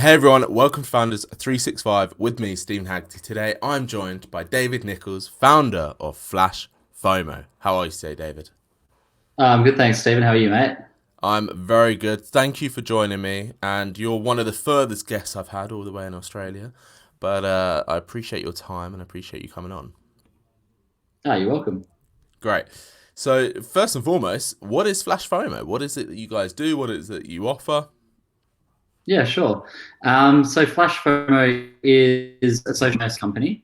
Hey everyone, welcome to Founders 365 with me, Steven Haggerty. Today I'm joined by David Nicholls, founder of FlashFomo. How are you today, David? I'm good, thanks, Stephen. How are you, mate? I'm very good. Thank you for joining me. And you're one of the furthest guests I've had all the way in Australia. But I appreciate your time and I appreciate you coming on. Oh, you're welcome. Great. So first and foremost, what is FlashFomo? What is it that you guys do? What is it that you offer? Yeah, sure. So FlashFomo is a social media company.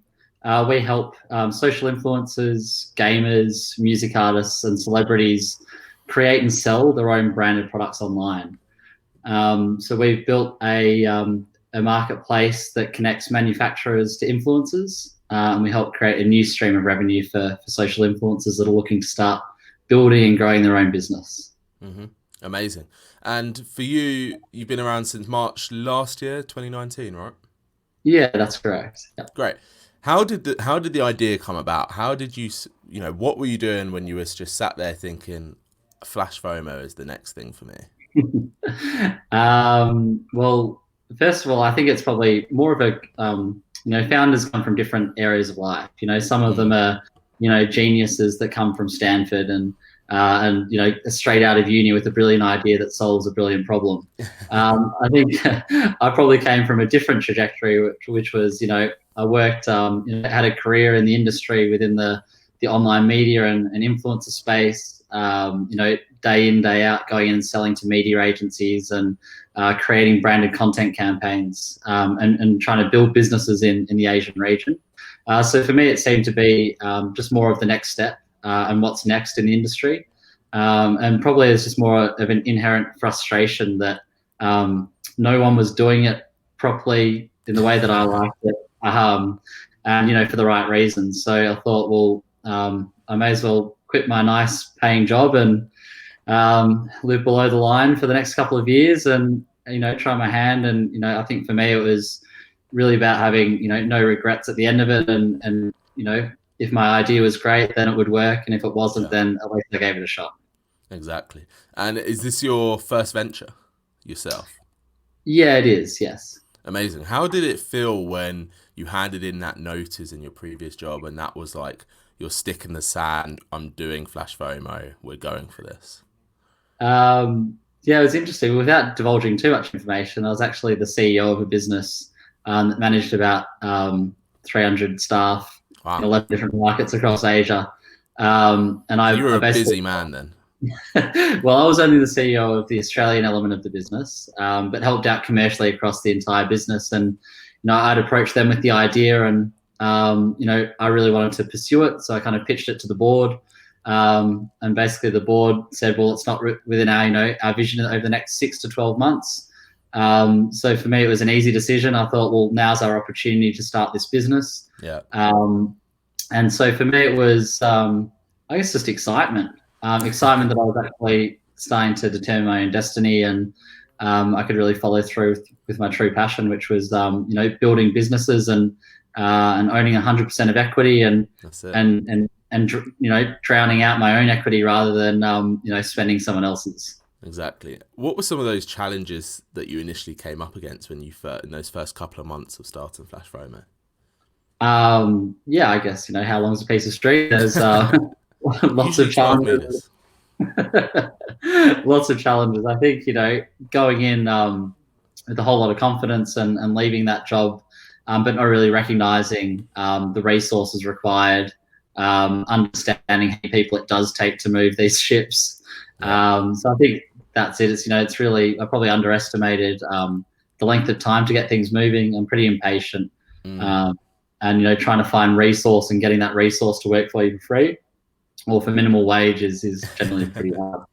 We help social influencers, gamers, music artists, and celebrities create and sell their own branded products online. So we've built a marketplace that connects manufacturers to influencers, and we help create a new stream of revenue for social influencers that are looking to start building and growing their own business. hmm Amazing. And for you, you've been around since March last year, 2019, right? Yeah, that's correct. Yep. Great. How did the idea come about? How did what were you doing when you was just sat there thinking Flash FOMO is the next thing for me? Well, first of all, I think it's probably more of a, founders come from different areas of life. Some of them Mm. are, geniuses that come from Stanford and straight out of uni with a brilliant idea that solves a brilliant problem. I think I probably came from a different trajectory, which was, I worked, had a career in the industry within the online media and influencer space. Day in, day out, going in and selling to media agencies and creating branded content campaigns and trying to build businesses in the Asian region. So for me, it seemed to be just more of the next step and what's next in the industry. And probably it's just more of an inherent frustration that no one was doing it properly in the way that I liked it, and for the right reasons. So I thought, well, I may as well quit my nice paying job and live below the line for the next couple of years and try my hand. And I think for me it was really about having no regrets at the end of it, and if my idea was great then it would work, and if it wasn't Yeah, then at least I gave it a shot. exactly. And is this your first venture yourself? Yeah, it is, yes. Amazing. How did it feel when you handed in that notice in your previous job and that was like your stick in the sand, I'm doing Flash FOMO, we're going for this? Yeah, it was interesting. Without divulging too much information, I was actually the CEO of a business that managed about 300 staff in Wow. 11 different markets across Asia. And So you were I a basically, busy man then. well, I was only the CEO of the Australian element of the business, but helped out commercially across the entire business. And I'd approached them with the idea, and I really wanted to pursue it, so I kind of pitched it to the board. And basically, the board said, "Well, it's not within our vision over the next 6 to 12 months." So for me, it was an easy decision. I thought, well, now's our opportunity to start this business. Yeah. And so for me, it was, I guess, just excitement. Excitement that I was actually starting to determine my own destiny, and I could really follow through with my true passion, which was, building businesses and owning 100% of equity That's it. and drowning out my own equity rather than spending someone else's. Exactly. What were some of those challenges that you initially came up against when you in those first couple of months of starting Flash FOMO? Yeah, I guess how long's a piece of string? There's lots Usually of 12 challenges. meters. Lots of challenges. I think going in with a whole lot of confidence and leaving that job, but not really recognizing the resources required, understanding how many people it does take to move these ships. Yeah. So I think that's it. It's really, I probably underestimated the length of time to get things moving. I'm pretty impatient, Mm, um, and trying to find resource and getting that resource to work for you for free or for minimal wages is generally pretty hard.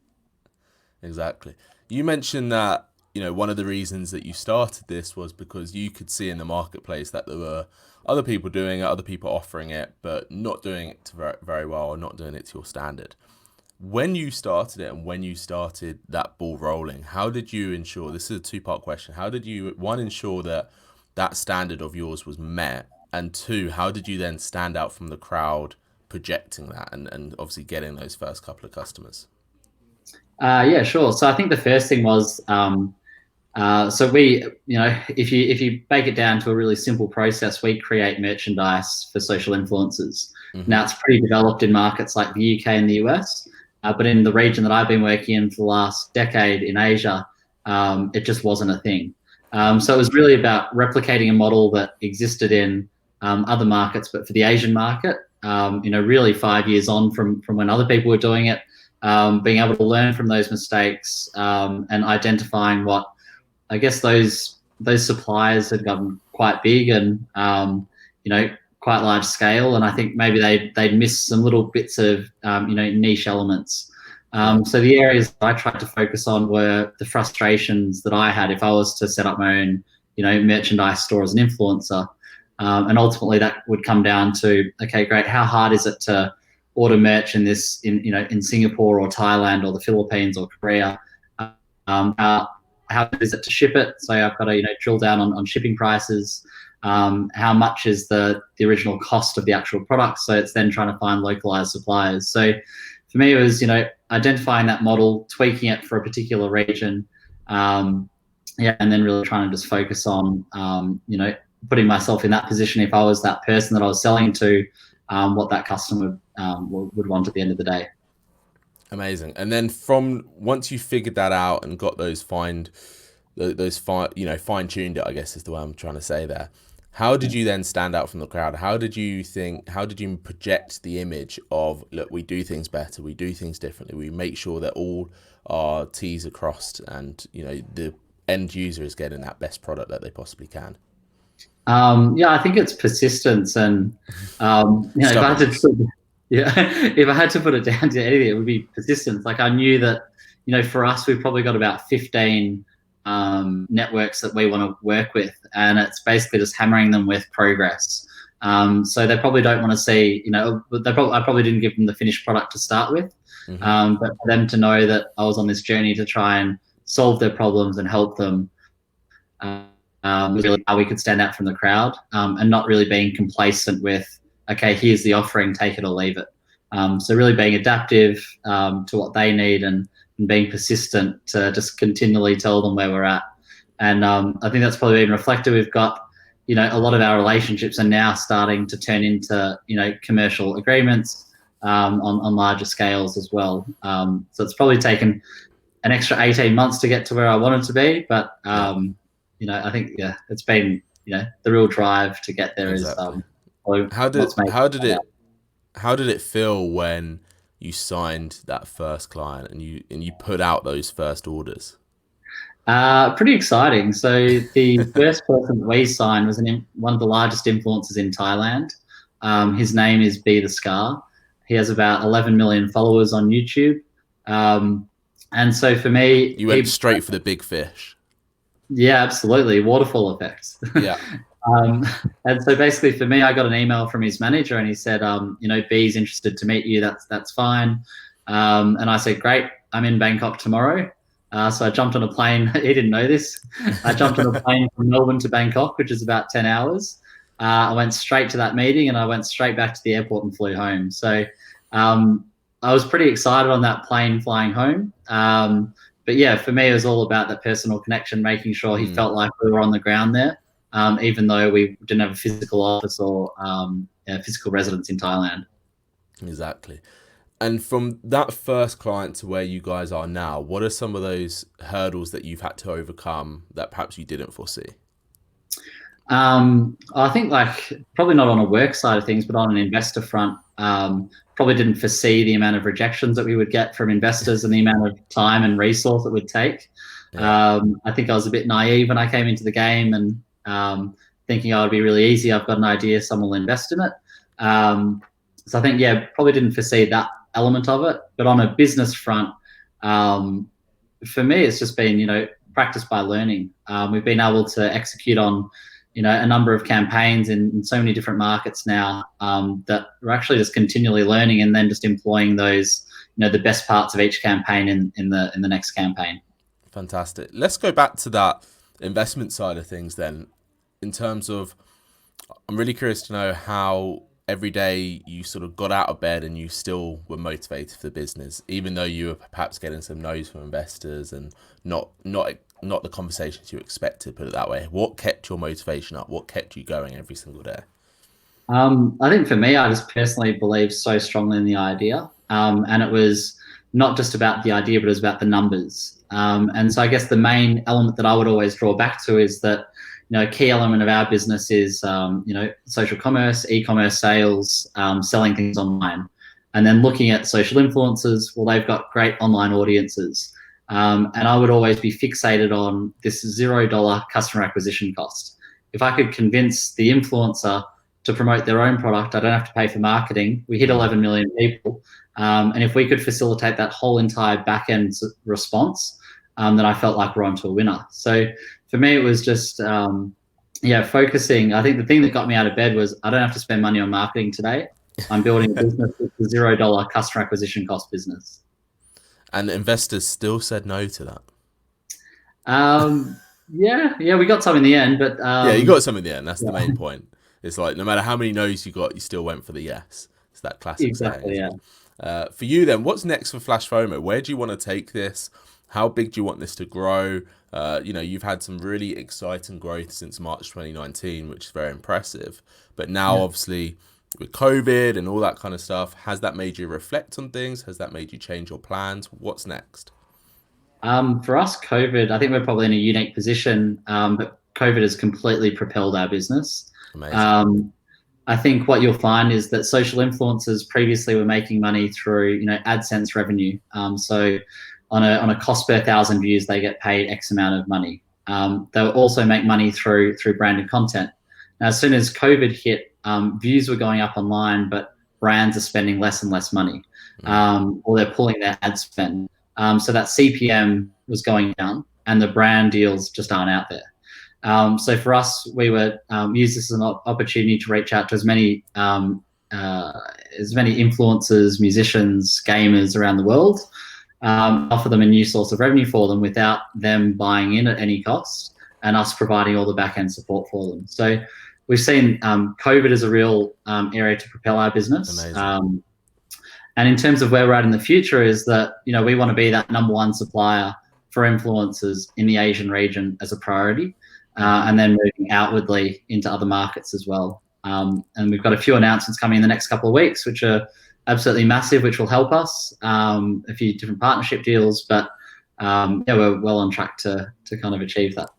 exactly. You mentioned that, one of the reasons that you started this was because you could see in the marketplace that there were other people doing it, other people offering it, but not doing it very, very well or not doing it to your standard. When you started it and when you started that ball rolling, how did you ensure, this is a two-part question, how did you, one, ensure that that standard of yours was met? And two, how did you then stand out from the crowd projecting that and obviously getting those first couple of customers? Yeah, sure. So I think the first thing was So we, if you break it down to a really simple process, we create merchandise for social influencers. Mm-hmm. Now it's pretty developed in markets like the UK and the US, but in the region that I've been working in for the last decade in Asia, it just wasn't a thing. So it was really about replicating a model that existed in other markets, but for the Asian market, really 5 years on from when other people were doing it, being able to learn from those mistakes and identifying what I guess those suppliers had gotten quite big and quite large scale, and I think maybe they'd missed some little bits of niche elements. So the areas I tried to focus on were the frustrations that I had if I was to set up my own merchandise store as an influencer, and ultimately that would come down to, okay, great, how hard is it to order merch in Singapore or Thailand or the Philippines or Korea? How is it to ship it? So I've got to drill down on shipping prices. How much is the original cost of the actual product? So it's then trying to find localized suppliers. So for me, it was identifying that model, tweaking it for a particular region, and then really trying to just focus on putting myself in that position if I was that person that I was selling to, what that customer would want at the end of the day. Amazing. And then once you figured that out and got fine tuned it, I guess is the way I'm trying to say there. How did you then stand out from the crowd? How did you project the image of, look, we do things better, we do things differently, we make sure that all our T's are crossed and the end user is getting that best product that they possibly can? I think it's persistence, and if I had to put it down to anything, it would be persistence. Like I knew that, for us, we've probably got about 15 networks that we want to work with, and it's basically just hammering them with progress. So they probably don't want to see, I probably didn't give them the finished product to start with, but for them to know that I was on this journey to try and solve their problems and help them. Really how we could stand out from the crowd, and not really being complacent with, okay, here's the offering, take it or leave it. So really being adaptive to what they need and being persistent to just continually tell them where we're at. And I think that's probably been reflected. We've got, a lot of our relationships are now starting to turn into, commercial agreements on larger scales as well. So it's probably taken an extra 18 months to get to where I wanted to be, but I think it's been the real drive to get there. Exactly. Is how did it feel when you signed that first client and you put out those first orders? Pretty exciting. So the first person that we signed was one of the largest influencers in Thailand. His name is Be the Scar. He has about 11 million followers on YouTube. And so for me, you went straight for the big fish. Yeah, absolutely. Waterfall effects. Yeah. And so basically for me, I got an email from his manager and he said, B's interested to meet you. That's fine. And I said, great, I'm in Bangkok tomorrow. So I jumped on a plane. He didn't know this. I jumped on a plane from Melbourne to Bangkok, which is about 10 hours. I went straight to that meeting and I went straight back to the airport and flew home. So I was pretty excited on that plane flying home. But yeah, for me, it was all about that personal connection, making sure he felt like we were on the ground there, even though we didn't have a physical office or physical residence in Thailand. Exactly. And from that first client to where you guys are now, what are some of those hurdles that you've had to overcome that perhaps you didn't foresee? I think probably not on a work side of things, but on an investor front, probably didn't foresee the amount of rejections that we would get from investors and the amount of time and resource it would take. Yeah. I think I was a bit naive when I came into the game and thinking, it'd be really easy. I've got an idea, someone will invest in it. So I think, probably didn't foresee that element of it. But on a business front, for me, it's just been, practice by learning. We've been able to execute on a number of campaigns in so many different markets now that we're actually just continually learning and then just employing those, the best parts of each campaign in the next campaign. Fantastic. Let's go back to that investment side of things then. In terms of, I'm really curious to know how every day you sort of got out of bed and you still were motivated for the business, even though you were perhaps getting some no's from investors and not not the conversations you expected, put it that way? What kept your motivation up? What kept you going every single day? I think for me, I just personally believe so strongly in the idea. And it was not just about the idea, but it was about the numbers. And so I guess the main element that I would always draw back to is that, a key element of our business is, social commerce, e-commerce sales, selling things online. And then looking at social influencers, well, they've got great online audiences. And I would always be fixated on this $0 customer acquisition cost. If I could convince the influencer to promote their own product, I don't have to pay for marketing. We hit 11 million people. And if we could facilitate that whole entire back-end response, then I felt like we're onto a winner. So for me, it was just, focusing. I think the thing that got me out of bed was I don't have to spend money on marketing today. I'm building a business with a $0 customer acquisition cost business. And investors still said no to that. Yeah, we got some in the end, but yeah, you got some in the end. That's the main point. It's like no matter how many no's you got, you still went for the yes. It's that classic exactly, saying. Yeah. For you then, what's next for FlashFomo? Where do you want to take this? How big do you want this to grow? You've had some really exciting growth since March 2019, which is very impressive. But now, obviously, with COVID and all that kind of stuff, has that made you reflect on things? Has that made you change your plans? What's next? For us, COVID, I think we're probably in a unique position, but COVID has completely propelled our business. Amazing. I think what you'll find is that social influencers previously were making money through, AdSense revenue. So on a cost per 1,000 views, they get paid X amount of money. They'll also make money through branded content. Now, as soon as COVID hit, views were going up online, but brands are spending less and less money, or they're pulling their ad spend. So that CPM was going down, and the brand deals just aren't out there. So for us, we were use this as an opportunity to reach out to as many influencers, musicians, gamers around the world, offer them a new source of revenue for them without them buying in at any cost, and us providing all the back end support for them. So we've seen COVID as a real area to propel our business. Amazing. And in terms of where we're at in the future is that, we want to be that number one supplier for influencers in the Asian region as a priority, and then moving outwardly into other markets as well. And we've got a few announcements coming in the next couple of weeks, which are absolutely massive, which will help us, a few different partnership deals, but we're well on track to kind of achieve that.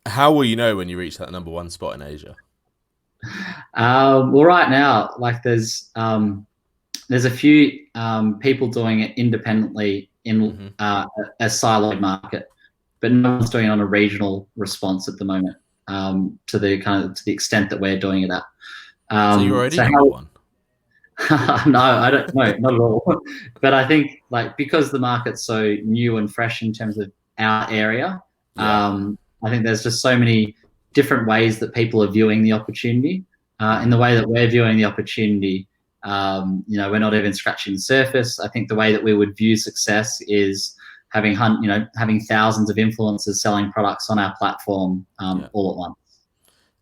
How will you know when you reach that number one spot in Asia? Well, right now, like there's a few people doing it independently in a siloed market, but no one's doing it on a regional response at the moment, to the extent that we're doing it at. So you're already number one? No, I don't. No, not at all. But I think because the market's so new and fresh in terms of our area, I think there's just so many different ways that people are viewing the opportunity. In the way that we're viewing the opportunity, we're not even scratching the surface. I think the way that we would view success is having thousands of influencers selling products on our platform all at once.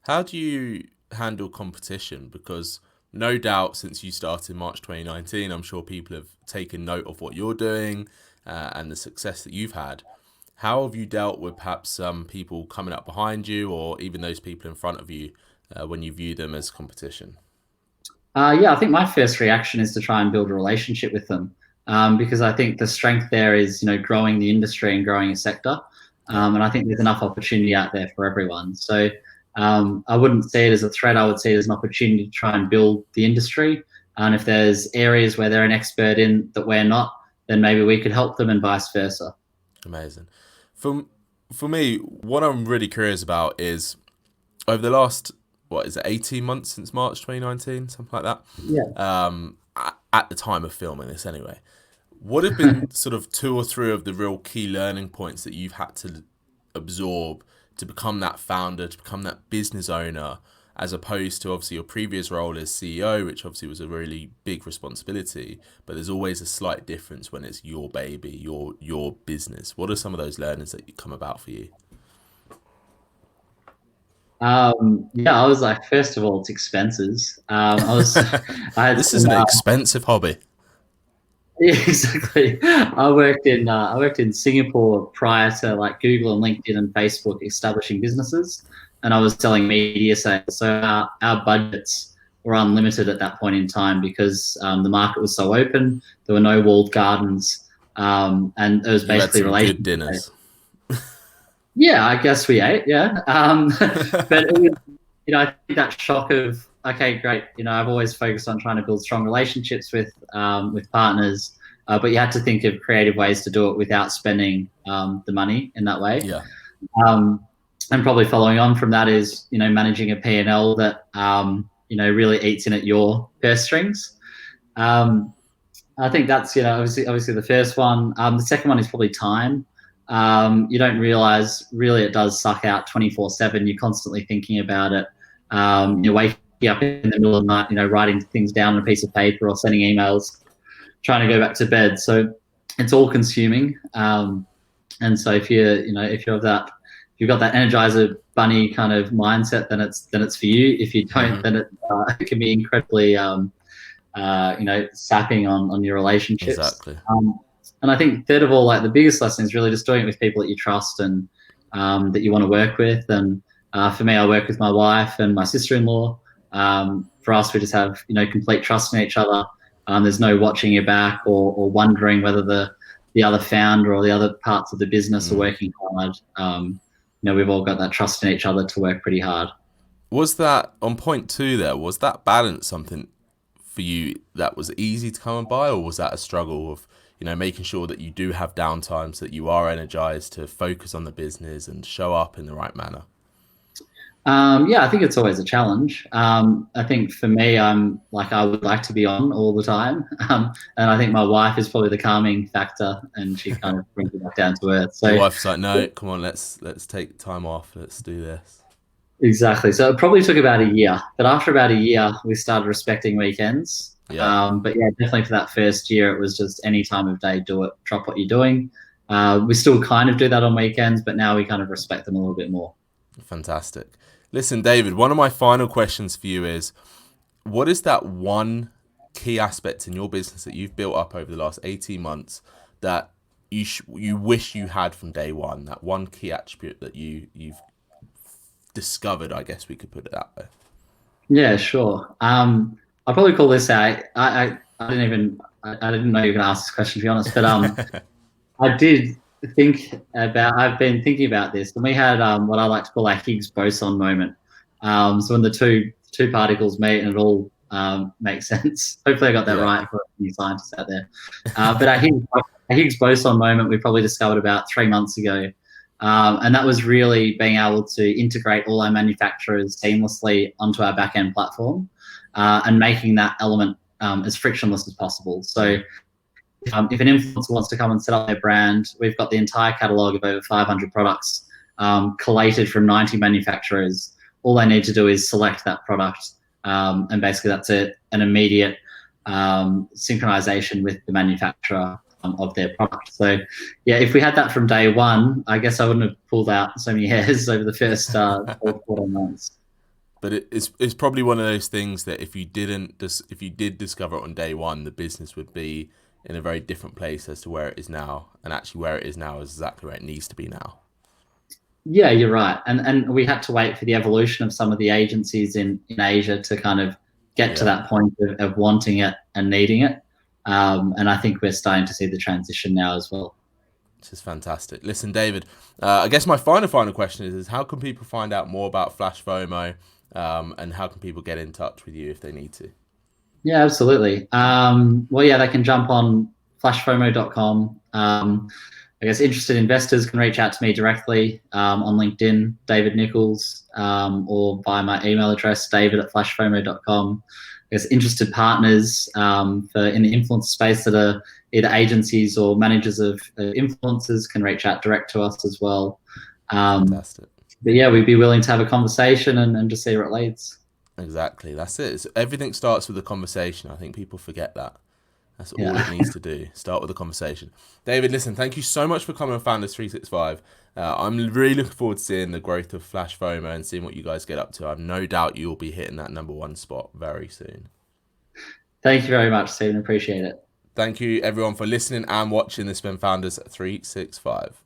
How do you handle competition? Because no doubt since you started March 2019, I'm sure people have taken note of what you're doing and the success that you've had. How have you dealt with perhaps some people coming up behind you, or even those people in front of you, when you view them as competition? I think my first reaction is to try and build a relationship with them, because I think the strength there is, growing the industry and growing a sector. And I think there's enough opportunity out there for everyone. So I wouldn't see it as a threat. I would see it as an opportunity to try and build the industry. And if there's areas where they're an expert in that we're not, then maybe we could help them, and vice versa. Amazing. For me, what I'm really curious about is over the last, 18 months since March 2019, something like that? Yeah. At the time of filming this anyway, what have been sort of 2 or 3 of the real key learning points that you've had to absorb to become that founder, to become that business owner, as opposed to obviously your previous role as CEO, which obviously was a really big responsibility, but there's always a slight difference when it's your baby, your business. What are some of those learnings that come about for you? I was like, first of all, it's expenses. This is an expensive hobby. Yeah, exactly. I worked in Singapore prior to like Google and LinkedIn and Facebook establishing businesses, and I was selling media sales. So our budgets were unlimited at that point in time because the market was so open. There were no walled gardens, and it was You had basically some good relationship dinners. based. Yeah, I guess we ate. Yeah, but it was, I think that shock of okay, great. I've always focused on trying to build strong relationships with partners, but you had to think of creative ways to do it without spending the money in that way. Yeah, Um, and probably following on from that is managing a P&L that really eats in at your purse strings. Um, I think that's obviously the first one. The second one is probably time. You don't realize really it does suck out 24/7. You're constantly thinking about it. You're waking up in the middle of the night, writing things down on a piece of paper or sending emails, trying to go back to bed. So it's all consuming. And so if you've got that Energizer Bunny kind of mindset, then it's for you. If you don't, then it can be incredibly sapping on your relationships. exactly. And I think third of all, like the biggest lesson is really just doing it with people that you trust and that you want to work with. And for me, I work with my wife and my sister-in-law. For us, we just have complete trust in each other. There's no watching your back or wondering whether the other founder or the other parts of the business are working hard. We've all got that trust in each other to work pretty hard. Was that on point two there? Was that balance something for you that was easy to come by, or was that a struggle of making sure that you do have downtimes, that you are energized to focus on the business and show up in the right manner? Yeah, I think it's always a challenge. I think for me, I would like to be on all the time, and I think my wife is probably the calming factor, and she kind of brings it back down to earth. So Your wife's like, no, come on, let's take time off, let's do this. exactly. So it probably took about a year, but after about a year, we started respecting weekends. Yeah, But yeah, definitely for that first year, it was just any time of day, do it, drop what you're doing. We still kind of do that on weekends, but now we kind of respect them a little bit more. fantastic. Listen, David, one of my final questions for you is, what is that one key aspect in your business that you've built up over the last 18 months that you wish you had from day one? That one key attribute that you've discovered, I guess we could put it that way. Yeah, sure. I'll probably call this out. I didn't know you were going to ask this question, to be honest, but I did I've been thinking about this, and we had what I like to call our Higgs boson moment. So when the two particles meet and it all makes sense. Hopefully I got that right for any scientists out there. But our Higgs boson moment we probably discovered about 3 months ago. And that was really being able to integrate all our manufacturers seamlessly onto our back-end platform and making that element as frictionless as possible. So if an influencer wants to come and set up their brand, we've got the entire catalogue of over 500 products collated from 90 manufacturers. All they need to do is select that product, and basically that's an immediate synchronization with the manufacturer of their product. So yeah, if we had that from day one, I guess I wouldn't have pulled out so many hairs over the first 14 months. But it's probably one of those things that if you did discover it on day one, the business would be in a very different place as to where it is now, and actually where it is now is exactly where it needs to be now. Yeah, you're right. And we had to wait for the evolution of some of the agencies in Asia to kind of get to that point of wanting it and needing it. And I think we're starting to see the transition now as well. This is fantastic. Listen, David, I guess my final question is how can people find out more about FlashFomo, and how can people get in touch with you if they need to? Yeah, absolutely. Well, yeah, they can jump on flashfomo.com. I guess interested investors can reach out to me directly on LinkedIn, David Nicholls, or via my email address, david@flashfomo.com. I guess interested partners in the influencer space that are either agencies or managers of influencers can reach out direct to us as well. Fantastic. But yeah, we'd be willing to have a conversation and just see where it leads. Exactly. That's it. Everything starts with a conversation. I think people forget that. That's all it needs to do. Start with a conversation. David, listen, thank you so much for coming on Founders 365. I'm really looking forward to seeing the growth of FlashFomo and seeing what you guys get up to. I've no doubt you'll be hitting that #1 spot very soon. Thank you very much, Steven. Appreciate it. Thank you everyone for listening and watching. This has been Founders 365.